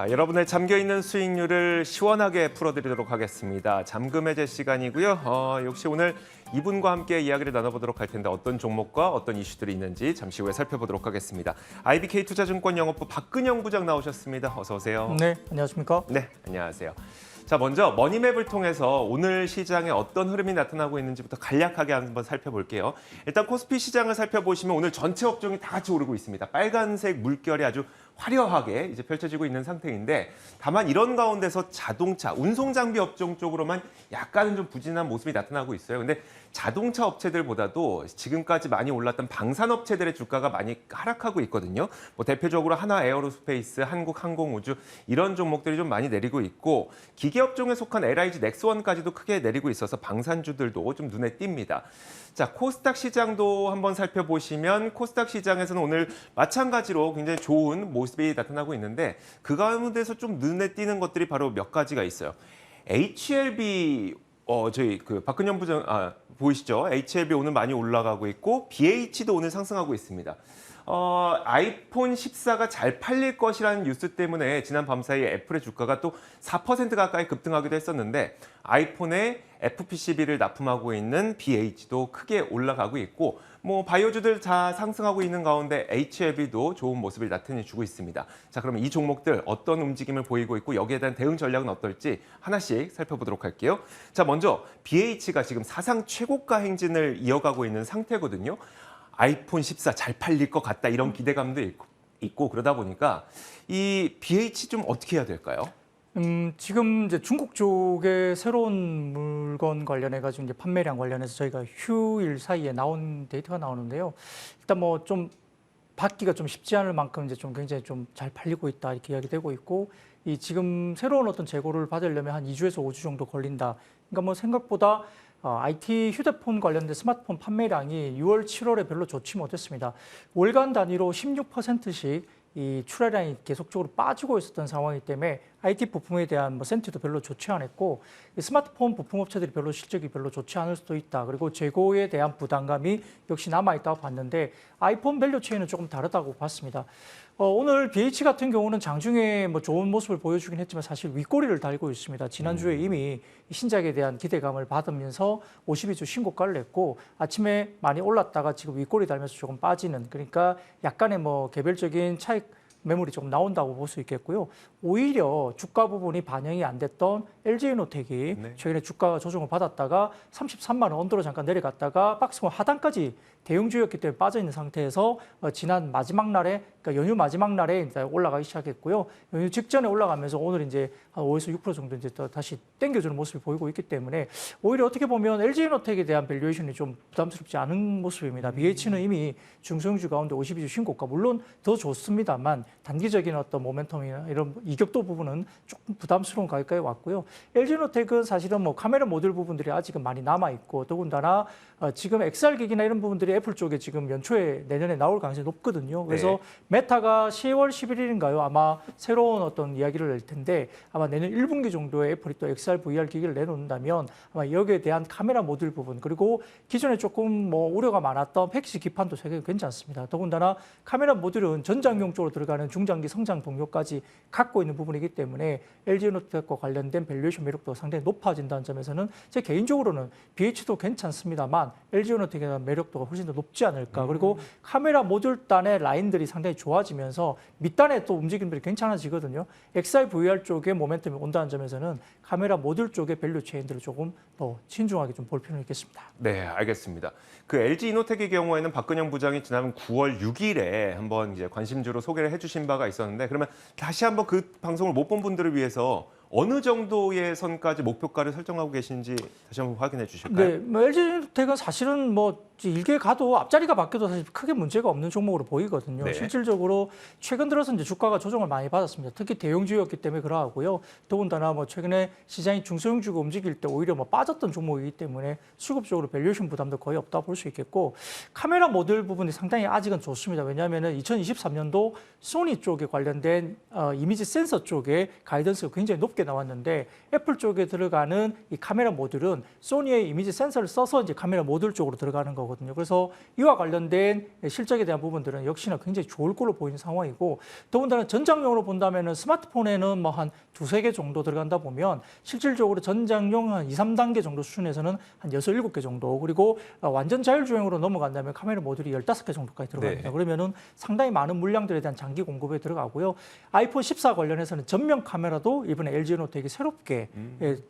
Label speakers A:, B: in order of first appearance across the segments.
A: 여러분의 잠겨있는 수익률을 시원하게 풀어드리도록 하겠습니다. 잠금 해제 시간이고요. 역시 오늘 이분과 함께 이야기를 나눠보도록 할 텐데 어떤 종목과 어떤 이슈들이 있는지 잠시 후에 살펴보도록 하겠습니다. IBK 투자증권 영업부 박근영 부장 나오셨습니다. 어서 오세요.
B: 네, 안녕하십니까?
A: 네, 안녕하세요. 자, 먼저 머니맵을 통해서 오늘 시장에 어떤 흐름이 나타나고 있는지부터 간략하게 한번 살펴볼게요. 일단 코스피 시장을 살펴보시면 오늘 전체 업종이 다 같이 오르고 있습니다. 빨간색 물결이 아주 화려하게 이제 펼쳐지고 있는 상태인데, 다만 이런 가운데서 자동차, 운송장비 업종 쪽으로만 약간은 좀 부진한 모습이 나타나고 있어요. 근데 자동차 업체들보다도 지금까지 많이 올랐던 방산업체들의 주가가 많이 하락하고 있거든요. 뭐 대표적으로 하나 에어로스페이스, 한국항공우주 이런 종목들이 좀 많이 내리고 있고, 기계업종에 속한 LIG 넥스원까지도 크게 내리고 있어서 방산주들도 좀 눈에 띕니다. 자, 코스닥 시장도 한번 살펴보시면 코스닥 시장에서는 오늘 마찬가지로 굉장히 좋은 모습이 나타나고 있는데, 그 가운데서 좀 눈에 띄는 것들이 바로 몇 가지가 있어요. HLB 저희 박근영 부장 보이시죠? HLB 오늘 많이 올라가고 있고 BH도 오늘 상승하고 있습니다. 아이폰 14가 잘 팔릴 것이라는 뉴스 때문에 지난 밤 사이에 애플의 주가가 또 4% 가까이 급등하기도 했었는데, 아이폰에 FPCB를 납품하고 있는 BH도 크게 올라가고 있고, 뭐 바이오주들 다 상승하고 있는 가운데 HLB도 좋은 모습을 나타내주고 있습니다. 자, 그러면 이 종목들 어떤 움직임을 보이고 있고 여기에 대한 대응 전략은 어떨지 하나씩 살펴보도록 할게요. 자, 먼저 BH가 지금 사상 최고가 행진을 이어가고 있는 상태거든요. 아이폰 14 잘 팔릴 것 같다 이런 기대감도 있고 그러다 보니까 이 BH 좀 어떻게 해야 될까요?
B: 지금 이제 중국 쪽에 새로운 물건 관련해가지고 이제 판매량 관련해서 저희가 휴일 사이에 나온 데이터가 나오는데요. 일단 뭐 좀 받기가 좀 쉽지 않을 만큼 이제 좀 굉장히 좀 잘 팔리고 있다 이렇게 이야기되고 있고, 이 지금 새로운 어떤 재고를 받으려면 한 2주에서 5주 정도 걸린다. 그러니까 뭐 생각보다 IT 휴대폰 관련된 스마트폰 판매량이 6월, 7월에 별로 좋지 못했습니다. 월간 단위로 16%씩 이 출하량이 계속적으로 빠지고 있었던 상황이기 때문에 IT 부품에 대한 뭐 센티도 별로 좋지 않았고, 스마트폰 부품업체들이 별로 실적이 별로 좋지 않을 수도 있다. 그리고 재고에 대한 부담감이 역시 남아있다고 봤는데, 아이폰 밸류 체인은 조금 다르다고 봤습니다. 오늘 BH 같은 경우는 장중에 뭐 좋은 모습을 보여주긴 했지만 사실 윗꼬리를 달고 있습니다. 지난주에 이미 신작에 대한 기대감을 받으면서 52주 신고가를 냈고, 아침에 많이 올랐다가 지금 윗꼬리 달면서 조금 빠지는, 그러니까 약간의 뭐 개별적인 차익 매물이 조금 나온다고 볼 수 있겠고요. 오히려 주가 부분이 반영이 안 됐던 LG에너텍이 최근에 주가 조정을 받았다가 33만 원 언더로 잠깐 내려갔다가 박스권 하단까지 대형주였기 때문에 빠져 있는 상태에서 지난 마지막 날에, 그러니까 연휴 마지막 날에 이제 올라가기 시작했고요. 연휴 직전에 올라가면서 오늘 이제 한 5에서 6% 정도 이제 또 다시 당겨주는 모습을 보이고 있기 때문에, 오히려 어떻게 보면 LG에너텍에 대한 밸류에이션이 좀 부담스럽지 않은 모습입니다. BH는 이미 중소형주 가운데 52주 신고가, 물론 더 좋습니다만 단기적인 어떤 모멘텀이나 이런 이격도 부분은 조금 부담스러운 가격까지 왔고요. LG에너텍은 사실은 뭐 카메라 모듈 부분들이 아직은 많이 남아 있고, 더군다나 지금 XR 기기나 이런 부분들이 애플 쪽에 지금 연초에 내년에 나올 가능성이 높거든요. 그래서 메타가 10월 11일인가요? 아마 새로운 어떤 이야기를 낼 텐데, 아마 내년 1분기 정도에 애플이 또 XR, VR 기기를 내놓는다면 아마 여기에 대한 카메라 모듈 부분, 그리고 기존에 조금 뭐 우려가 많았던 패키지 기판도 되게 괜찮습니다. 더군다나 카메라 모듈은 전장용 쪽으로 들어가는 중장기 성장 동력까지 갖고 있는 부분이기 때문에 LG에너텍과 관련된 밸류에이션 매력도가 상당히 높아진다는 점에서는 제 개인적으로는 BH도 괜찮습니다만 LG에너텍에 대한 매력도가 훨씬 더 높지 않을까. 그리고 카메라 모듈단의 라인들이 상당히 좋아지면서 밑단의 또 움직임들이 괜찮아지거든요. XR, VR 쪽에 모멘텀이 온다는 점에서는 카메라 모듈 쪽의 밸류 체인들을 조금 더 신중하게 좀 볼 필요는 있겠습니다.
A: 네, 알겠습니다. 그 LG이노텍의 경우에는 박근영 부장이 지난 9월 6일에 한번 이제 관심주로 소개를 해주신 바가 있었는데, 그러면 다시 한번 그 방송을 못 본 분들을 위해서 어느 정도의 선까지 목표가를 설정하고 계신지 다시 한번 확인해 주실까요?
B: 네, 뭐 LG에너텍은 사실은 뭐 일개 가도 앞자리가 바뀌어도 사실 크게 문제가 없는 종목으로 보이거든요.
A: 네.
B: 실질적으로 최근 들어서 이제 주가가 조정을 많이 받았습니다. 특히 대형주였기 때문에 그러하고요. 더군다나 뭐 최근에 시장이 중소형주가 움직일 때 오히려 뭐 빠졌던 종목이기 때문에 수급적으로 밸류에이션 부담도 거의 없다 볼 수 있겠고, 카메라 모듈 부분이 상당히 아직은 좋습니다. 왜냐하면 2023년도 소니 쪽에 관련된 이미지 센서 쪽에 가이던스가 굉장히 높게 나왔는데, 애플 쪽에 들어가는 이 카메라 모듈은 소니의 이미지 센서를 써서 이제 카메라 모듈 쪽으로 들어가는 거거든요. 되거든요. 그래서 이와 관련된 실적에 대한 부분들은 역시나 굉장히 좋을 걸로 보이는 상황이고 더군다나 전장용으로 본다면은 스마트폰에는 뭐 한 두세 개 정도 들어간다 보면 실질적으로 전장용 한 2, 3단계 정도 수준에서는 한 6, 7개 정도 그리고 완전 자율주행으로 넘어간다면 카메라 모듈이 15개 정도까지 들어갑니다.
A: 네.
B: 그러면은 상당히 많은 물량들에 대한 장기 공급에 들어가고요. 아이폰 14 관련해서는 전면 카메라도 이번에 LG에너텍이 새롭게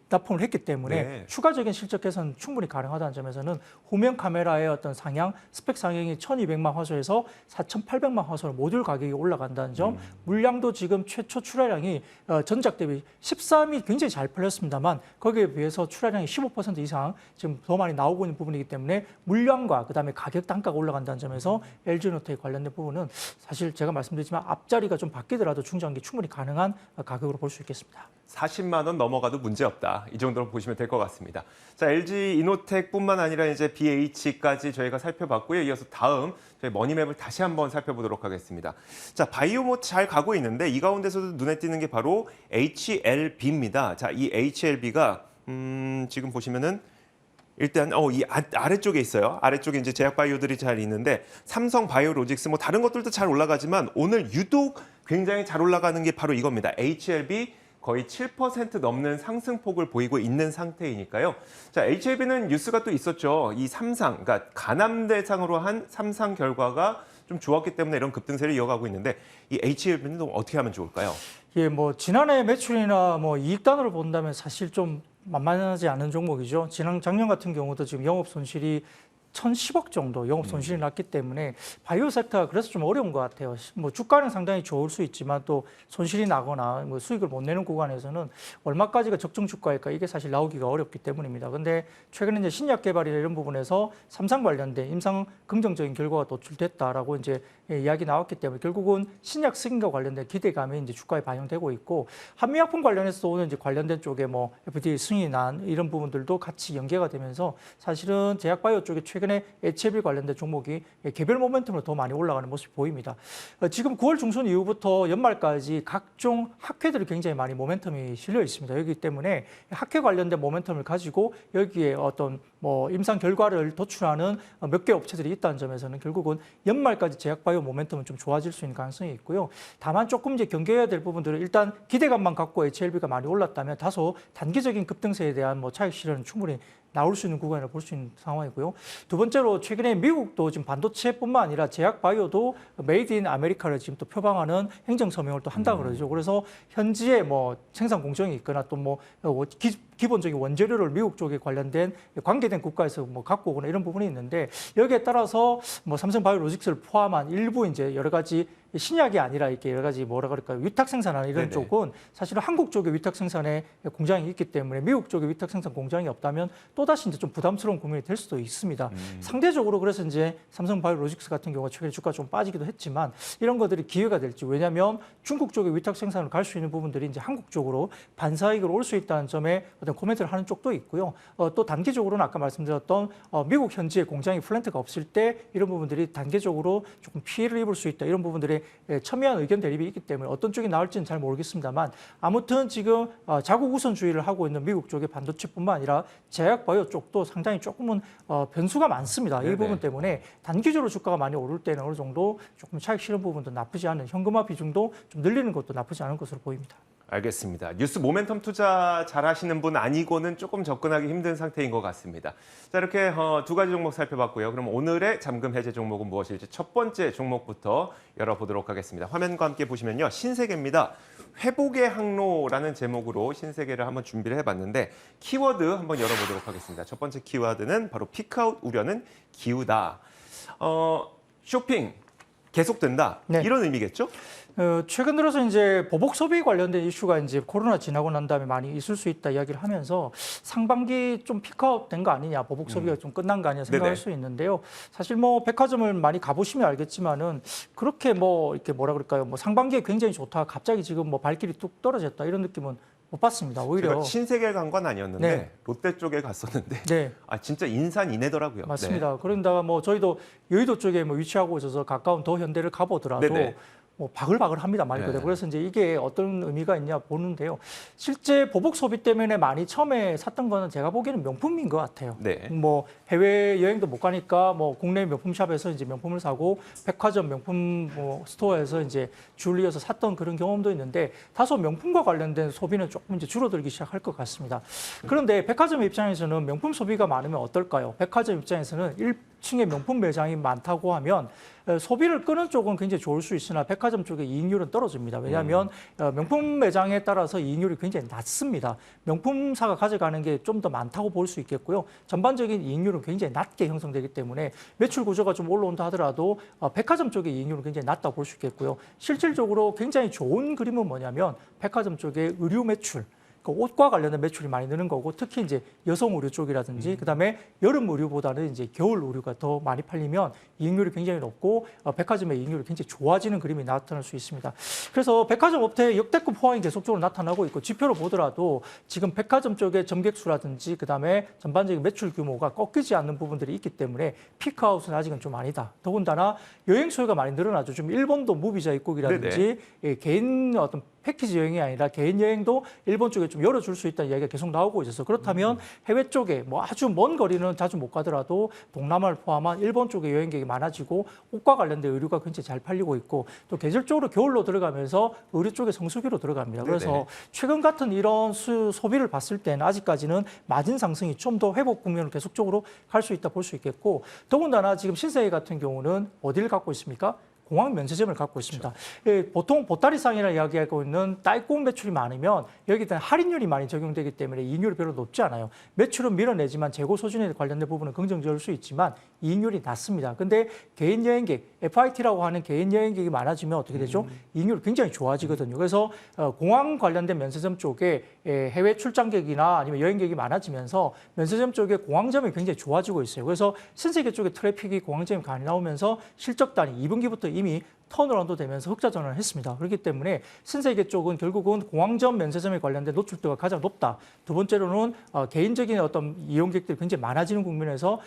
B: 납품을 했기 때문에
A: 네.
B: 추가적인 실적 개선 충분히 가능하다는 점에서는 후면 카메라의 어떤 상향, 스펙 상향이 1200만 화소에서 4800만 화소로 모듈 가격이 올라간다는 점, 물량도 지금 최초 출하량이 전작 대비 13이 굉장히 잘 팔렸습니다만 거기에 비해서 출하량이 15% 이상 지금 더 많이 나오고 있는 부분이기 때문에 물량과 그다음에 가격 단가가 올라간다는 점에서 LG에너텍 관련된 부분은 사실 제가 말씀드렸지만 앞자리가 좀 바뀌더라도 중장기 충분히 가능한 가격으로 볼 수 있겠습니다.
A: 40만 원 넘어가도 문제 없다. 이 정도로 보시면 될 것 같습니다. 자, LG 이노텍뿐만 아니라 이제 BH까지 저희가 살펴봤고요. 이어서 다음 저희 머니맵을 다시 한번 살펴보도록 하겠습니다. 자, 바이오 잘 가고 있는데 이 가운데서도 눈에 띄는 게 바로 HLB입니다. 자, 이 HLB가 지금 보시면은 일단 이 아래쪽에 있어요. 아래쪽에 이제 제약 바이오들이 잘 있는데 삼성 바이오로직스 뭐 다른 것들도 잘 올라가지만 오늘 유독 굉장히 잘 올라가는 게 바로 이겁니다. HLB 거의 7% 넘는 상승폭을 보이고 있는 상태이니까요. 자, HLB는 뉴스가 또 있었죠. 이 삼상, 그러니까 가남 대상으로 한 삼상 결과가 좀 좋았기 때문에 이런 급등세를 이어가고 있는데 이 HLB는 어떻게 하면 좋을까요?
B: 예, 뭐 지난해 매출이나 뭐 이익단으로 본다면 사실 좀 만만하지 않은 종목이죠. 작년 같은 경우도 지금 영업 손실이 1,010억 정도 영업 손실이 났기 때문에 바이오 섹터가 그래서 좀 어려운 것 같아요. 뭐 주가는 상당히 좋을 수 있지만 또 손실이 나거나 뭐 수익을 못 내는 구간에서는 얼마까지가 적정 주가일까 이게 사실 나오기가 어렵기 때문입니다. 근데 최근에 이제 신약 개발이나 이런 부분에서 삼상 관련된 임상 긍정적인 결과가 도출됐다라고 이제 이야기 나왔기 때문에 결국은 신약 승인과 관련된 기대감이 이제 주가에 반영되고 있고 한미약품 관련해서 오늘 이제 관련된 쪽에 뭐 FDA 승인안 이런 부분들도 같이 연계가 되면서 사실은 제약바이오 쪽에 최근에 HLB 관련된 종목이 개별 모멘텀으로 더 많이 올라가는 모습이 보입니다. 지금 9월 중순 이후부터 연말까지 각종 학회들이 굉장히 많이 모멘텀이 실려 있습니다. 여기 때문에 학회 관련된 모멘텀을 가지고 여기에 어떤 뭐 임상 결과를 도출하는 몇 개 업체들이 있다는 점에서는 결국은 연말까지 제약바이오 모멘텀은 좀 좋아질 수 있는 가능성이 있고요. 다만 조금 이제 경계해야 될 부분들은 일단 기대감만 갖고 HLB가 많이 올랐다면 다소 단기적인 급등세에 대한 뭐 차익 실현은 충분히 나올 수 있는 구간이라 볼 수 있는 상황이고요. 두 번째로 최근에 미국도 지금 반도체뿐만 아니라 제약 바이오도 메이드 인 아메리카를 지금 또 표방하는 행정 서명을 또 한다 그러죠. 그래서 현지에 뭐 생산 공정이 있거나 또 뭐 기본적인 원재료를 미국 쪽에 관련된 관계된 국가에서 뭐 갖고 오거나 이런 부분이 있는데 여기에 따라서 뭐 삼성 바이오로직스를 포함한 일부 이제 여러 가지 신약이 아니라 이렇게 여러 가지 뭐라 그럴까요? 위탁 생산하는 이런
A: 네네.
B: 쪽은 사실은 한국 쪽에 위탁 생산에 공장이 있기 때문에 미국 쪽에 위탁 생산 공장이 없다면 또다시 이제 좀 부담스러운 국면이 될 수도 있습니다. 상대적으로 그래서 이제 삼성 바이오로직스 같은 경우가 최근에 주가 좀 빠지기도 했지만 이런 것들이 기회가 될지 왜냐하면 중국 쪽에 위탁 생산을 갈 수 있는 부분들이 이제 한국 쪽으로 반사이익으로 올 수 있다는 점에 어떤 코멘트를 하는 쪽도 있고요. 또 단기적으로는 아까 말씀드렸던 미국 현지에 공장이 플랜트가 없을 때 이런 부분들이 단계적으로 조금 피해를 입을 수 있다. 이런 부분들이 첨예한 의견 대립이 있기 때문에 어떤 쪽이 나올지는 잘 모르겠습니다만 아무튼 지금 자국 우선주의를 하고 있는 미국 쪽의 반도체뿐만 아니라 제약 바이오 쪽도 상당히 조금은 변수가 많습니다. 이
A: 네네.
B: 부분 때문에 단기적으로 주가가 많이 오를 때는 어느 정도 조금 차익 실현 부분도 나쁘지 않은 현금화 비중도 좀 늘리는 것도 나쁘지 않은 것으로 보입니다.
A: 알겠습니다. 뉴스 모멘텀 투자 잘 하시는 분 아니고는 조금 접근하기 힘든 상태인 것 같습니다. 자, 이렇게 두 가지 종목 살펴봤고요. 그럼 오늘의 잠금 해제 종목은 무엇일지 첫 번째 종목부터 열어보도록 하겠습니다. 화면과 함께 보시면요. 신세계입니다. 회복의 항로라는 제목으로 신세계를 한번 준비를 해봤는데 키워드 한번 열어보도록 하겠습니다. 첫 번째 키워드는 바로 피크아웃 우려는 기우다. 쇼핑 계속된다.
B: 네.
A: 이런 의미겠죠?
B: 최근 들어서 이제 보복 소비 관련된 이슈가 이제 코로나 지나고 난 다음에 많이 있을 수 있다 이야기를 하면서 상반기 좀 피크아웃 된 거 아니냐, 보복 소비가 좀 끝난 거 아니냐 생각할
A: 네네.
B: 수 있는데요. 사실 뭐 백화점을 많이 가보시면 알겠지만은 그렇게 뭐 이렇게 뭐라 그럴까요? 뭐 상반기에 굉장히 좋다, 갑자기 지금 뭐 발길이 뚝 떨어졌다 이런 느낌은 못 봤습니다. 오히려
A: 제가 신세계 간 건 아니었는데
B: 네.
A: 롯데 쪽에 갔었는데
B: 네.
A: 진짜 인산인해더라고요.
B: 맞습니다. 그런다가 뭐 저희도 여의도 쪽에 뭐 위치하고 있어서 가까운 더 현대를 가보더라도
A: 네네.
B: 뭐 바글바글합니다, 말 그대로.
A: 네.
B: 그래서 이제 이게 어떤 의미가 있냐 보는데요. 실제 보복 소비 때문에 많이 처음에 샀던 거는 제가 보기에는 명품인 것 같아요.
A: 네.
B: 뭐 해외 여행도 못 가니까 뭐 국내 명품샵에서 이제 명품을 사고 백화점 명품 뭐 스토어에서 이제 줄 이어서 샀던 그런 경험도 있는데 다소 명품과 관련된 소비는 조금 이제 줄어들기 시작할 것 같습니다. 그런데 백화점 입장에서는 명품 소비가 많으면 어떨까요? 백화점 입장에서는 1층에 명품 매장이 많다고 하면 소비를 끄는 쪽은 굉장히 좋을 수 있으나 백화점 쪽의 이익률은 떨어집니다. 왜냐하면 명품 매장에 따라서 이익률이 굉장히 낮습니다. 명품사가 가져가는 게 좀 더 많다고 볼 수 있겠고요. 전반적인 이익률은 굉장히 낮게 형성되기 때문에 매출 구조가 좀 올라온다 하더라도 백화점 쪽의 이익률은 굉장히 낮다고 볼 수 있겠고요. 실질적으로 굉장히 좋은 그림은 뭐냐면 백화점 쪽의 의류 매출, 그 옷과 관련된 매출이 많이 느는 거고 특히 이제 여성 의류 쪽이라든지 그다음에 여름 의류보다는 이제 겨울 의류가 더 많이 팔리면 이익률이 굉장히 높고 백화점의 이익률이 굉장히 좋아지는 그림이 나타날 수 있습니다. 그래서 백화점 업태의 역대급 호황이 계속적으로 나타나고 있고 지표로 보더라도 지금 백화점 쪽의 점객 수라든지 그다음에 전반적인 매출 규모가 꺾이지 않는 부분들이 있기 때문에 피크아웃은 아직은 좀 아니다. 더군다나 여행 수요가 많이 늘어나죠. 좀 일본도 무비자 입국이라든지 개인 어떤 패키지 여행이 아니라 개인 여행도 일본 쪽에 좀 열어줄 수 있다는 이야기가 계속 나오고 있어서 그렇다면 해외 쪽에 뭐 아주 먼 거리는 자주 못 가더라도 동남아를 포함한 일본 쪽에 여행객이 많아지고 옷과 관련된 의류가 굉장히 잘 팔리고 있고 또 계절적으로 겨울로 들어가면서 의류 쪽에 성수기로 들어갑니다. 그래서
A: 네네.
B: 최근 같은 이런 소비를 봤을 때는 아직까지는 마진 상승이 좀 더 회복 국면을 계속적으로 갈 수 있다 볼 수 있겠고 더군다나 지금 신세계 같은 경우는 어디를 갖고 있습니까? 공항 면세점을 갖고 있습니다. 예, 보통 보따리상이라 이야기하고 있는 딸공 매출이 많으면 여기에 대한 할인율이 많이 적용되기 때문에 이익률이 별로 높지 않아요. 매출은 밀어내지만 재고 소진에 관련된 부분은 긍정적일 수 있지만 이익률이 낮습니다. 근데 개인 여행객, FIT라고 하는 개인 여행객이 많아지면 어떻게 되죠? 이익률이 굉장히 좋아지거든요. 그래서 공항 관련된 면세점 쪽에 해외 출장객이나 아니면 여행객이 많아지면서 면세점 쪽에 공항점이 굉장히 좋아지고 있어요. 그래서 신세계 쪽에 트래픽이 공항점이 많이 나오면서 실적 단위 2분기부터 이미 턴어라운드 되면서 흑자 전환을 했습니다. 그렇기 때문에 신세계 쪽은 결국은 공항점, 면세점에 관련된 노출도가 가장 높다. 두 번째로는 개인적인 어떤 이용객들이 굉장히 많아지는 국면에서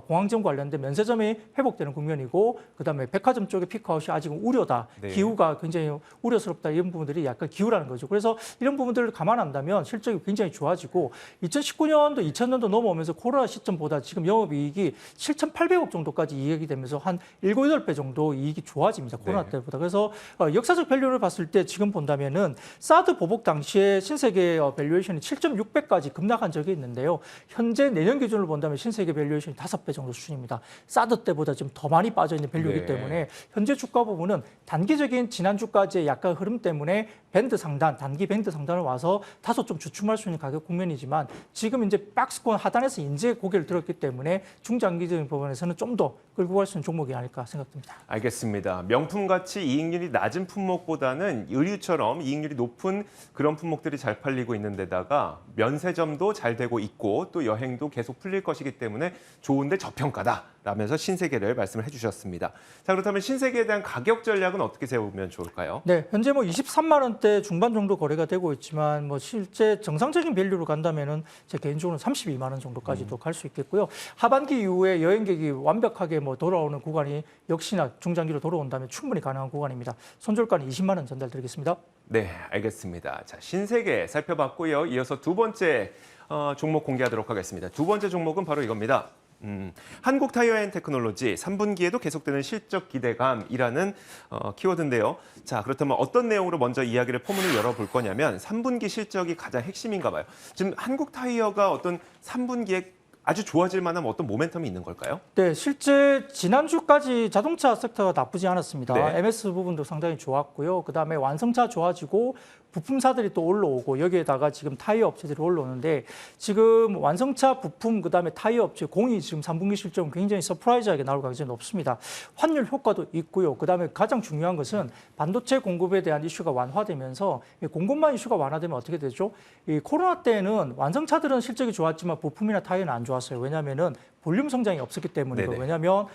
B: 공항점 관련된 면세점이 회복되는 국면이고 그다음에 백화점 쪽의 피크아웃이 아직은 우려다.
A: 네.
B: 기후가 굉장히 우려스럽다. 이런 부분들이 약간 기우라는 거죠. 그래서 이런 부분들을 감안한다면 실적이 굉장히 좋아지고 2019년도, 2000년도 넘어오면서 코로나 시점보다 지금 영업이익이 7,800억 정도까지 이익이 되면서 한 7, 8배 정도 이익이 좋아집니다. 코로나 때보다. 그래서 역사적 밸류를 봤을 때 지금 본다면은 사드 보복 당시에 신세계 밸류에이션이 7.6배까지 급락한 적이 있는데요. 현재 내년 기준으로 본다면 신세계 밸류에이션이 5배 정도 수준입니다. 사드 때보다 좀 더 많이 빠져 있는 밸류이기 때문에 현재 주가 부분은 단기적인 지난주까지의 약간 흐름 때문에 밴드 상단, 단기 밴드 상단을 와서 다소 좀 주춤할 수 있는 가격 국면이지만 지금 이제 박스권 하단에서 인제 고개를 들었기 때문에 중장기적인 부분에서는 좀 더 끌고 갈 수 있는 종목이 아닐까 생각됩니다.
A: 알겠습니다. 명품같이 이익률이 낮은 품목보다는 의류처럼 이익률이 높은 그런 품목들이 잘 팔리고 있는 데다가 면세점도 잘 되고 있고 또 여행도 계속 풀릴 것이기 때문에 좋은데 저평가다 라면서 신세계를 말씀을 해주셨습니다. 자, 그렇다면 신세계에 대한 가격 전략은 어떻게 세우면 좋을까요?
B: 네, 현재 뭐 23만 원대 중반 정도 거래가 되고 있지만 뭐 실제 정상적인 밸류로 간다면은 제 개인적으로는 32만 원 정도까지도 갈 수 있겠고요. 하반기 이후에 여행객이 완벽하게 뭐 돌아오는 구간이 역시나 중장기로 돌아온다면 충분히 가능한 구간입니다. 손절가는 20만 원 전달드리겠습니다.
A: 네, 알겠습니다. 자, 신세계 살펴봤고요. 이어서 두 번째 종목 공개하도록 하겠습니다. 두 번째 종목은 바로 이겁니다. 한국타이어앤테크놀로지 3분기에도 계속되는 실적 기대감이라는 키워드인데요. 자, 그렇다면 어떤 내용으로 먼저 이야기를 포문을 열어볼 거냐면 3분기 실적이 가장 핵심인가 봐요. 지금 한국타이어가 어떤 3분기에 아주 좋아질 만한 어떤 모멘텀이 있는 걸까요?
B: 네, 실제 지난주까지 자동차 섹터가 나쁘지 않았습니다.
A: 네.
B: MS 부분도 상당히 좋았고요. 그다음에 완성차 좋아지고 부품사들이 또 올라오고 여기에다가 지금 타이어 업체들이 올라오는데 지금 완성차 부품 그다음에 타이어 업체 공이 지금 3분기 실적은 굉장히 서프라이즈하게 나올 가능성이 높습니다. 환율 효과도 있고요. 그다음에 가장 중요한 것은 반도체 공급에 대한 이슈가 완화되면서 공급망 이슈가 완화되면 어떻게 되죠? 이 코로나 때는 완성차들은 실적이 좋았지만 부품이나 타이어는 안 좋았어요. 왜냐하면은 볼륨 성장이 없었기 때문이고 왜냐하면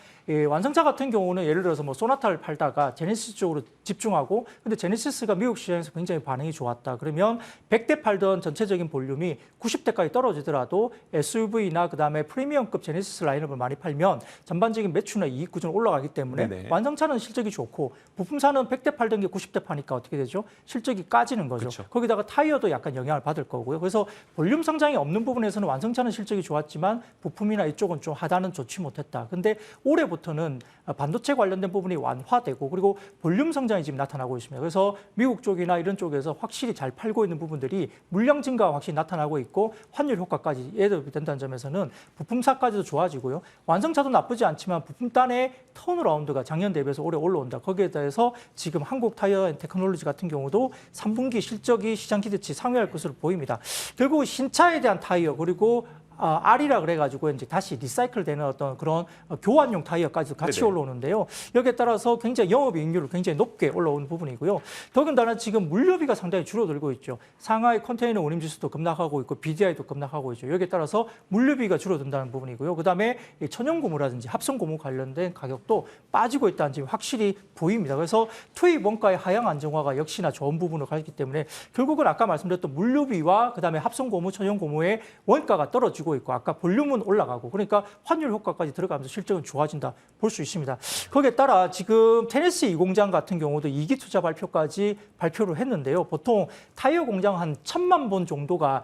B: 완성차 같은 경우는 예를 들어서 뭐 소나타를 팔다가 제네시스 쪽으로 집중하고 근데 제네시스가 미국 시장에서 굉장히 반응이 성능이 좋았다. 그러면 100대 팔던 전체적인 볼륨이 90대까지 떨어지더라도 SUV나 그다음에 프리미엄급 제네시스 라인업을 많이 팔면 전반적인 매출이나 이익 구조는 올라가기 때문에
A: 네네.
B: 완성차는 실적이 좋고 부품사는 100대 팔던 게 90대 파니까 어떻게 되죠? 실적이 까지는 거죠.
A: 그쵸.
B: 거기다가 타이어도 약간 영향을 받을 거고요. 그래서 볼륨 성장이 없는 부분에서는 완성차는 실적이 좋았지만 부품이나 이쪽은 좀 하단은 좋지 못했다. 근데 올해부터는 반도체 관련된 부분이 완화되고 그리고 볼륨 성장이 지금 나타나고 있습니다. 그래서 미국 쪽이나 이런 쪽에서 확실히 잘 팔고 있는 부분들이 물량 증가가 확실히 나타나고 있고 환율 효과까지 예답이 된다는 점에서는 부품사까지도 좋아지고요. 완성차도 나쁘지 않지만 부품단의 턴어라운드가 작년 대비해서 올해 올라온다. 거기에 대해서 지금 한국 타이어 앤 테크놀로지 같은 경우도 3분기 실적이 시장 기대치 상회할 것으로 보입니다. 결국 신차에 대한 타이어 그리고 R이라 그래가지고 이제 다시 리사이클 되는 어떤 그런 교환용 타이어까지도 같이
A: 네네.
B: 올라오는데요. 여기에 따라서 굉장히 영업이익률을 굉장히 높게 올라오는 부분이고요. 더군다나 지금 물류비가 상당히 줄어들고 있죠. 상하이 컨테이너 운임지수도 급락하고 있고 BDI도 급락하고 있죠. 여기에 따라서 물류비가 줄어든다는 부분이고요. 그다음에 천연고무라든지 합성고무 관련된 가격도 빠지고 있다는 점이 확실히 보입니다. 그래서 투입 원가의 하향 안정화가 역시나 좋은 부분을 가졌기 때문에 결국은 아까 말씀드렸던 물류비와 그다음에 합성고무, 천연고무의 원가가 떨어지고 있고 아까 볼륨은 올라가고 그러니까 환율 효과까지 들어가면서 실적은 좋아진다 볼 수 있습니다. 거기에 따라 지금 테네시 이 공장 같은 경우도 2기 투자 발표까지 발표를 했는데요. 보통 타이어 공장 한 1,000만 본 정도가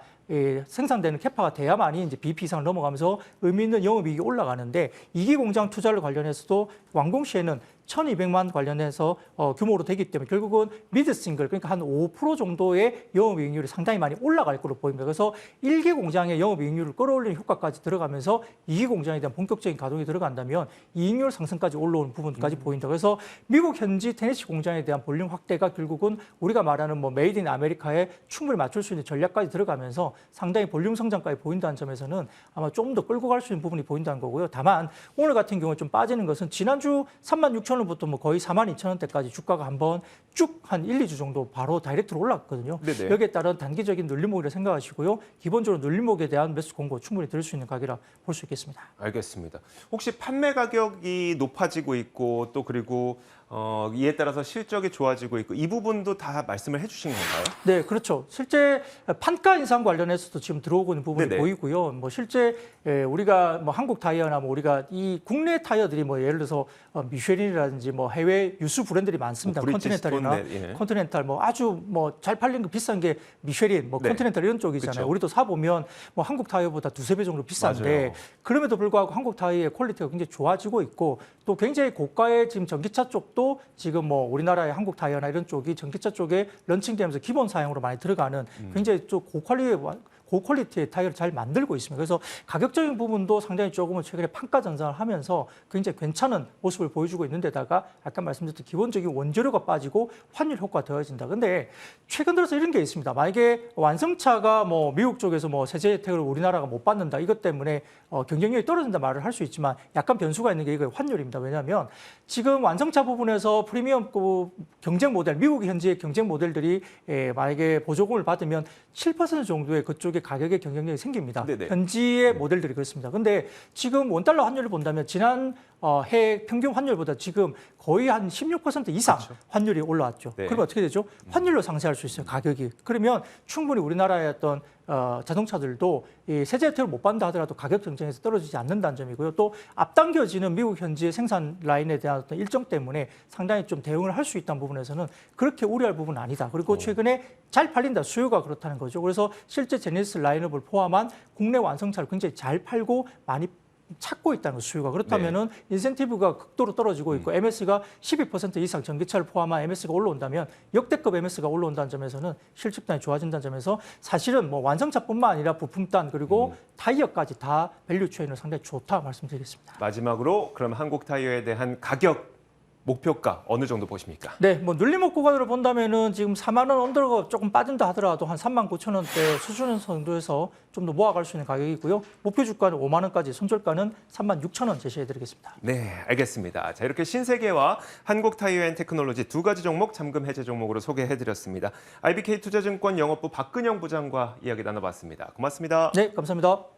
B: 생산되는 캐파가 돼야만이 이제 BP 이상을 넘어가면서 의미 있는 영업이익이 올라가는데 2기 공장 투자를 관련해서도 완공 시에는 1,200만 관련해서 규모로 되기 때문에 결국은 미드 싱글 그러니까 한 5% 정도의 영업이익률이 상당히 많이 올라갈 것으로 보입니다. 그래서 1기 공장의 영업이익률을 끌어올리는 효과까지 들어가면서 2기 공장에 대한 본격적인 가동이 들어간다면 이익률 상승까지 올라오는 부분까지 보인다. 그래서 미국 현지 테네시 공장에 대한 볼륨 확대가 결국은 우리가 말하는 뭐 메이드 인 아메리카에 충분히 맞출 수 있는 전략까지 들어가면서 상당히 볼륨 성장까지 보인다는 점에서는 아마 좀 더 끌고 갈 수 있는 부분이 보인다는 거고요. 다만 오늘 같은 경우에 좀 빠지는 것은 지난주 36,000원부터 뭐 거의 42,000원대까지 주가가 한번 쭉 한 1, 2주 정도 바로 다이렉트로 올랐거든요.
A: 네네.
B: 여기에 따른 단기적인 눌림목이라 생각하시고요. 기본적으로 눌림목에 대한 매수 공고 충분히 들을 수 있는 가격이라 볼 수 있겠습니다.
A: 알겠습니다. 혹시 판매 가격이 높아지고 있고 또 그리고 이에 따라서 실적이 좋아지고 있고 이 부분도 다 말씀을 해주신 건가요?
B: 네, 그렇죠. 실제 판가 인상 관련해서도 지금 들어오고 있는 부분이
A: 네네.
B: 보이고요. 뭐 실제 우리가 뭐 한국 타이어나 뭐 우리가 이 국내 타이어들이 뭐 예를 들어서 미쉐린이라든지 뭐 해외 유수 브랜드들이 많습니다.
A: 뭐
B: 컨티넨탈이나
A: 브리티스톤, 네, 예.
B: 컨티넨탈 뭐 아주 뭐 잘 팔리는 거 비싼 게 미쉐린, 뭐
A: 네.
B: 컨티넨탈 이런 쪽이잖아요.
A: 그쵸.
B: 우리도 사 보면 뭐 한국 타이어보다 두세 배 정도 비싼데
A: 맞아요.
B: 그럼에도 불구하고 한국 타이어의 퀄리티가 굉장히 좋아지고 있고 또 굉장히 고가의 지금 전기차 쪽도 지금 뭐 우리나라의 한국 타이어나 이런 쪽이 전기차 쪽에 런칭되면서 기본 사양으로 많이 들어가는 굉장히 좀 고퀄리티의 타이어를 잘 만들고 있습니다. 그래서 가격적인 부분도 상당히 조금은 최근에 판가 전환을 하면서 굉장히 괜찮은 모습을 보여주고 있는 데다가 아까 말씀드렸던 기본적인 원재료가 빠지고 환율 효과가 더해진다. 근데 최근 들어서 이런 게 있습니다. 만약에 완성차가 뭐 미국 쪽에서 뭐 세제 혜택을 우리나라가 못 받는다. 이것 때문에 경쟁력이 떨어진다 말을 할 수 있지만 약간 변수가 있는 게 이거 환율입니다. 왜냐하면 지금 완성차 부분에서 프리미엄급 경쟁 모델, 미국 현지의 경쟁 모델들이 만약에 보조금을 받으면 7% 정도의 그쪽에 가격의 경쟁력이 생깁니다.
A: 네네.
B: 현지의 모델들이 그렇습니다. 근데 지금 원달러 환율을 본다면 지난 해 평균 환율보다 지금 거의 한 16% 이상
A: 그렇죠.
B: 환율이 올라왔죠.
A: 네.
B: 그러면 어떻게 되죠? 환율로 상쇄할 수 있어요, 가격이. 그러면 충분히 우리나라의 어떤 자동차들도 이 세제 혜택을 못 받는다 하더라도 가격 경쟁에서 떨어지지 않는다는 점이고요. 또 앞당겨지는 미국 현지의 생산 라인에 대한 어떤 일정 때문에 상당히 좀 대응을 할 수 있다는 부분에서는 그렇게 우려할 부분은 아니다. 그리고 최근에 잘 팔린다. 수요가 그렇다는 거죠. 그래서 실제 제네시스 라인업을 포함한 국내 완성차를 굉장히 잘 팔고 많이 찾고 있다는 거, 수요가. 그렇다면은 인센티브가 극도로 떨어지고 있고 MS가 12% 이상 전기차를 포함한 MS가 올라온다면 역대급 MS가 올라온다는 점에서는 실적단이 좋아진다는 점에서 사실은 뭐 완성차뿐만 아니라 부품단 그리고 타이어까지 다 밸류 체인은 상당히 좋다 말씀드리겠습니다.
A: 마지막으로 그럼 한국 타이어에 대한 가격 목표가 어느 정도 보십니까?
B: 네, 뭐 눌림목 구간으로 본다면은 지금 4만 원 언더가 조금 빠진다 하더라도 한 39,000원대 수준 정도에서 좀 더 모아갈 수 있는 가격이고요. 목표 주가는 5만 원까지, 손절가는 36,000원 제시해드리겠습니다.
A: 네, 알겠습니다. 자, 이렇게 신세계와 한국 타이어 앤 테크놀로지 두 가지 종목 잠금 해제 종목으로 소개해드렸습니다. IBK 투자증권 영업부 박근영 부장과 이야기 나눠봤습니다. 고맙습니다.
B: 네, 감사합니다.